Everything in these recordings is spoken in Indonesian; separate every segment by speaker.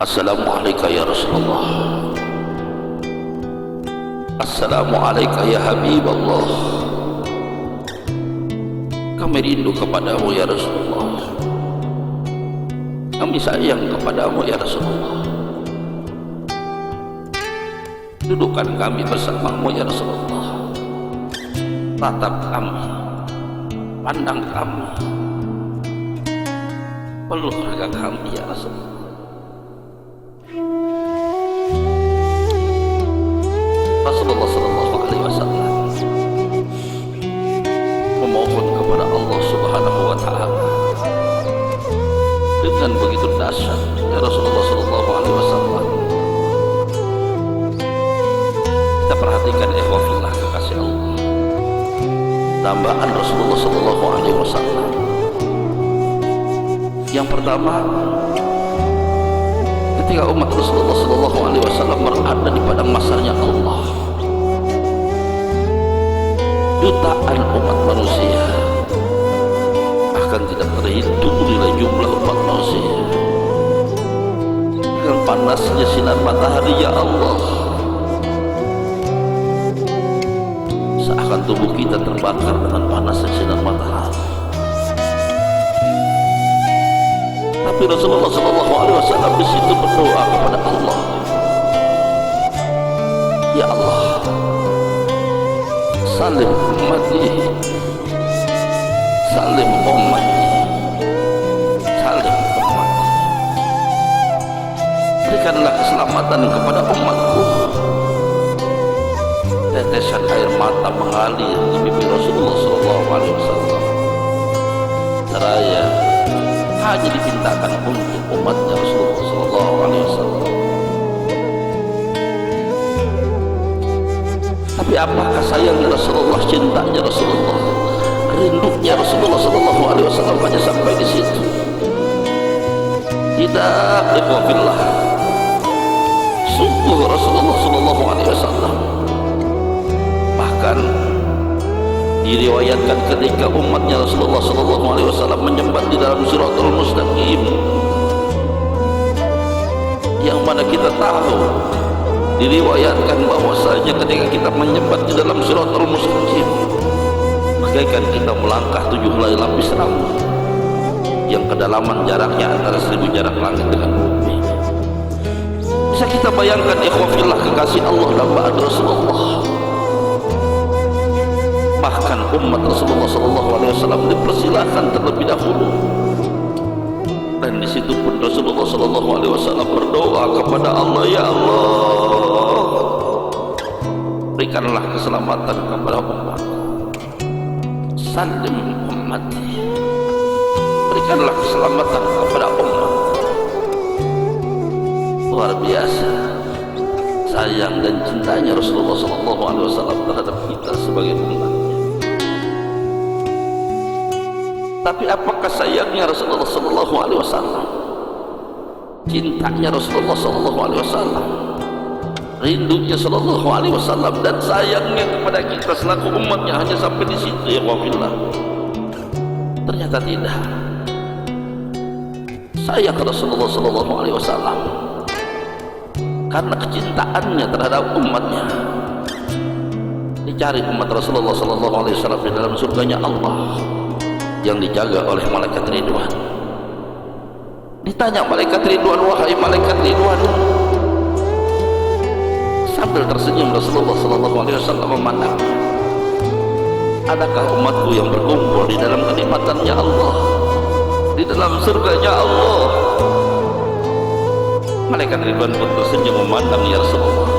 Speaker 1: Assalamualaikum ya Rasulullah. Assalamualaikum ya Habib Allah. Kami rindu kepadamu ya Rasulullah. Kami sayang kepadamu ya Rasulullah. Dudukkan kami bersamamu ya Rasulullah. Tatap kami, pandang kami, peluk raga kami ya Rasulullah. Rasulullah sallallahu alaihi wasallam memohon kepada Allah Subhanahu wa taala dengan begitu dahsyat ya Rasulullah sallallahu alaihi wasallam. Kita perhatikan ikhwafillah kekasih Allah, tambahan Rasulullah sallallahu alaihi wasallam. Yang pertama, ketika umat Rasulullah sallallahu alaihi wasallam berada di padang mahsyarnya Allah, jutaan umat manusia akan tidak terhitung nilai jumlah umat manusia dengan panasnya sinar matahari ya Allah, seakan tubuh kita terbakar dengan panasnya sinar matahari. Tapi Rasulullah sallallahu alaihi wasallam di situ berdoa kepada Allah, ya Allah, salim ummati, salim ummati, salim ummati. Berikanlah keselamatan kepada umatku. Tetesan air mata mengalir di pipi Rasulullah sallallahu alaihi wasallam. Seraya hanya dipintakan untuk umatnya Rasulullah sallallahu alaihi wasallam. Tapi apakah sayangnya Rasulullah, cintanya Rasulullah, rindunya Rasulullah sallallahu alaihi wasallam hanya sampai di situ? Tidak, ikhwafillah. Sungguh Rasulullah sallallahu alaihi wasallam bahkan diriwayatkan ketika umatnya Rasulullah sallallahu alaihi wasallam menyembat di dalam Shiratal Mustaqim, yang mana kita tahu diriwayatkan bahwasanya ketika kita menyembat di dalam Shiratal Mustaqim bagaikan kita melangkah 7 helai lapis rambut yang kedalaman jaraknya antara 1000 jarak langit dengan bumi. Bisa kita bayangkan ikhwafillah kekasih Allah dan ba'd Rasulullah, bahkan umat Rasulullah sallallahu alaihi wasallam dipersilahkan terlebih dahulu, dan di situ pun Rasulullah sallallahu alaihi wasallam berdoa kepada Allah, ya Allah, berikanlah keselamatan kepada umat, salim ummati, berikanlah keselamatan kepada umat. Luar biasa sayang dan cintanya Rasulullah sallallahu alaihi wasallam terhadap kita sebagai umat. Tapi apakah sayangnya Rasulullah sallallahu alaihi wasallam, cintanya Rasulullah sallallahu alaihi wasallam, rindunya sallallahu alaihi wasallam dan sayangnya kepada kita selaku umatnya hanya sampai di situ ya wafillah? Ternyata tidak. Sayang Rasulullah sallallahu alaihi wasallam karena kecintaannya terhadap umatnya. Dicari umat Rasulullah sallallahu alaihi wasallam di dalam surganya Allah yang dijaga oleh malaikat Ridwan. Ditanya malaikat Ridwan, wahai malaikat Ridwan, sambil tersenyum Rasulullah sallallahu alaihi wasallam memandang, adakah umatku yang berkumpul di dalam kenikmatannya Allah, di dalam surganya Allah? Malaikat Ridwan pun tersenyum memandang, ya Rasulullah,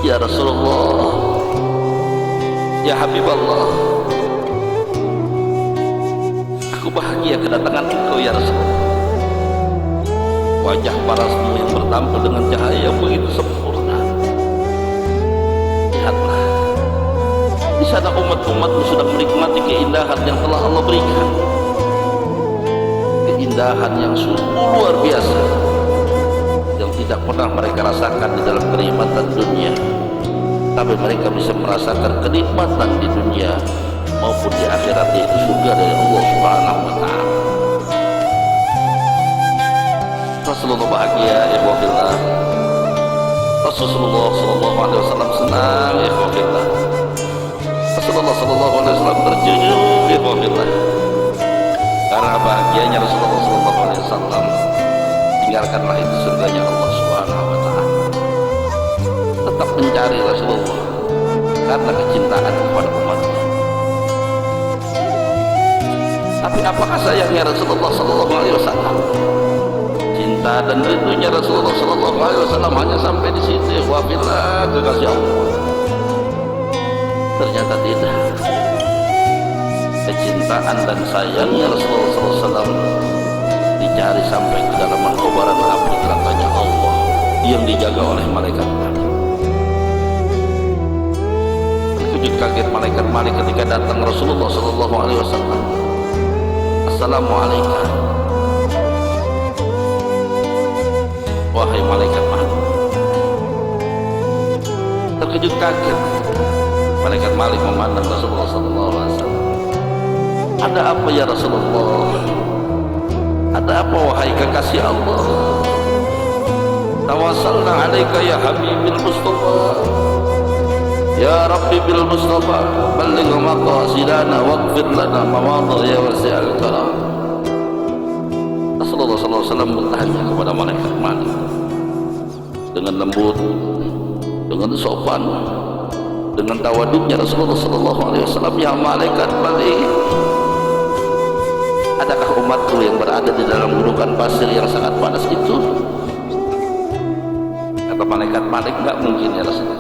Speaker 1: ya Rasulullah, ya Habib Allah, aku bahagia kedatangan engkau ya Rasulullah. Wajah parasmu yang bertampil dengan cahaya yang begitu sempurna. Lihatlah, di sana umat-umatmu sudah menikmati keindahan yang telah Allah berikan, keindahan yang sungguh luar biasa, yang tidak pernah mereka rasakan di dalam kenikmatan dunia. Tapi mereka bisa merasakan kenikmatan di dunia maupun di akhirat, yaitu surga dari Allah Subhanahu wa taala. Rasulullah bahagia, ikhwafillah. Rasulullah sallallahu alaihi wasallam senang, ikhwafillah. Rasulullah sallallahu alaihi wasallam terjunjung, ikhwafillah. Karena bahagianya Rasulullah sallallahu alaihi wasallam, tinggalkanlah itu surganya Allah Subhanahu wa taala. Tetap mencari Rasulullah karena kecintaan kepada umatnya. Tapi apakah sayangnya Rasulullah sallallahu alaihi wasallam? Cinta dan rindunya Rasulullah sallallahu alaihi wasallam hanya sampai di situ, wabillah, kekasih Allah. Ternyata tidak. Kecintaan dan sayangnya Rasulullah sallallahu alaihi wasallam dicari sampai ke dalam kobaran api nerakanya Allah yang dijaga oleh malaikat. Terkejut kaget malaikat ketika datang Rasulullah sallallahu alaihi wasallam. Assalamualaikum. Wahai malaikat Malik. Terkejut kaget malaikat Malik memandang Rasulullah sallallahu alaihi wasallam. Ada apa ya Rasulullah? Ada apa wahai kekasih Allah? Tawassalna alaika ya habibil Mustafa. Ya Rabbi bil Mustafa, balligh maqasidana waghfir lana mawadhi ya wasi'al karam. Rasulullah sallallahu alaihi wasallam bertanya kepada malaikat Malik dengan lembut, dengan sopan, dengan tawaduknya Rasulullah sallallahu alaihi wasallam, ya malaikat Malik, adakah umatku yang berada di dalam gundukan pasir yang sangat panas itu? Kata malaikat Malik, enggak mungkin ya Rasulullah.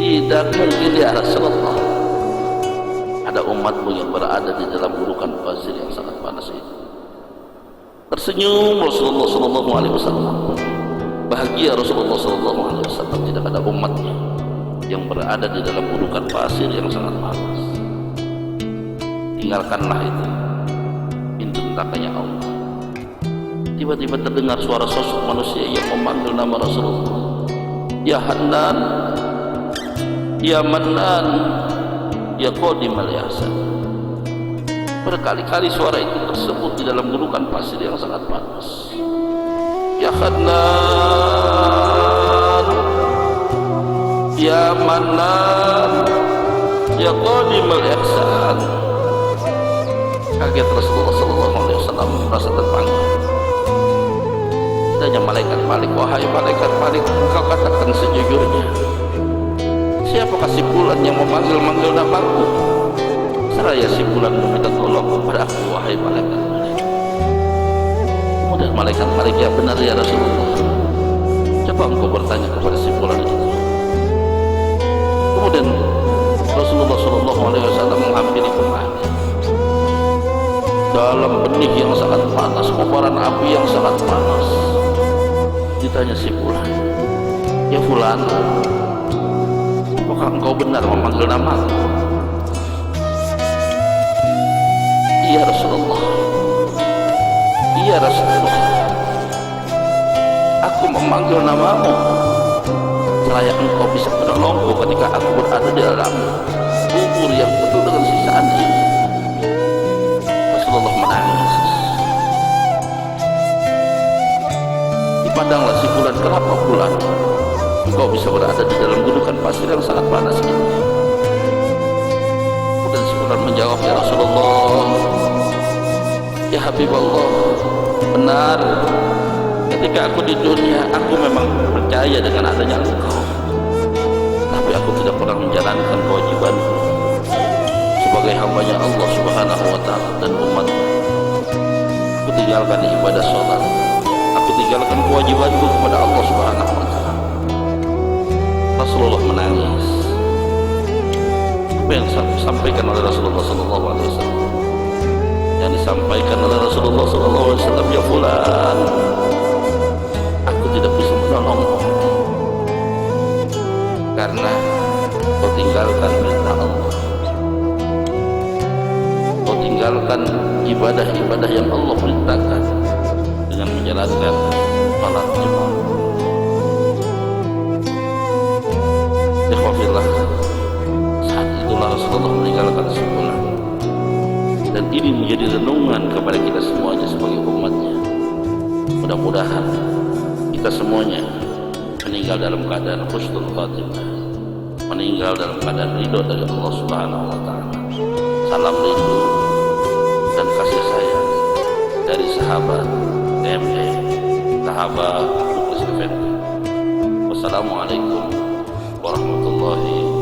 Speaker 1: Tidak mungkin ya Rasulullah. Ada umatmu yang berada di dalam gundukan pasir yang sangat panas itu. Tersenyum Rasulullah sallallahu alaihi wasallam. Bahagia Rasulullah sallallahu alaihi wasallam, tidak ada umatnya yang berada di dalam gundukan pasir yang sangat panas. Tinggalkanlah itu. Pintu nerakanya Allah. Tiba-tiba terdengar suara sosok manusia yang memanggil nama Rasulullah. Ya Hannan, ya Mannan, ya Qadimal Ihsan. Berkali-kali suara itu tersebut di dalam gundukan pasir yang sangat panas. Ya Hannan, ya Mannan, ya Qadimal Ihsan. Kaget Rasulullah sallallahu alaihi wasallam merasa terpanggil. Tanya malaikat Malik, wahai malaikat Malik, engkau katakan sejujurnya, siapakah si bulan yang memanggil-manggil namaku? Seraya si bulan meminta tolong kepada aku, wahai malaikat Malik. Kemudian malaikat Malik, ya benar ya Rasulullah, coba engkau bertanya kepada si bulan itu. Kemudian Rasulullah sallallahu alaihi wasallam menghampiri kembali dalam benih yang sangat panas, kobaran api yang sangat panas. Ditanya si Fulan, ya Fulan, apakah engkau benar memanggil namaku? Iya Rasulullah, iya Rasulullah, aku memanggil namamu seraya engkau bisa menolongku ketika aku berada di dalam kubur yang penuh dengan sisaan ini. Rasulullah menangis. Dipandanglah si Fulan, kenapa Fulan engkau bisa berada di dalam gundukan pasir yang sangat panas ini? Kemudian si Fulan menjawab, ya Rasulullah, ya Habibullah, benar, ketika aku di dunia aku memang percaya dengan adanya engkau, tapi aku tidak pernah menjalankan kewajibanku sebagai hambanya Allah Subhanahu wa ta'ala dan umatnya. Aku tinggalkan ibadah sholat, aku tinggalkan kewajibanku kepada Allah Subhanahu wa ta'ala. Rasulullah menangis. Apa yang disampaikan oleh Rasulullah sallallahu alaihi wasallam? Yang disampaikan oleh Rasulullah sallallahu alaihi wasallam, ya Fulan, aku tidak bisa menolongmu karena kau tinggalkan perintah Allah, kau tinggalkan ibadah-ibadah yang Allah perintahkan dengan menjalankan salat jemaah. Ikhwafillah, saat itulah Rasulullah meninggalkan si Fulan, dan ini menjadi renungan kepada kita semuanya sebagai umatnya. Mudah-mudahan kita semuanya meninggal dalam keadaan husnul khatimah, meninggal dalam keadaan ridho dari Allah Subhanahu wa taala. Salam rindu dan kasih sayang dari sahabat TME, sahabat Muklis Effendi. Wassalamualaikum warahmatullahi wabarakatuh.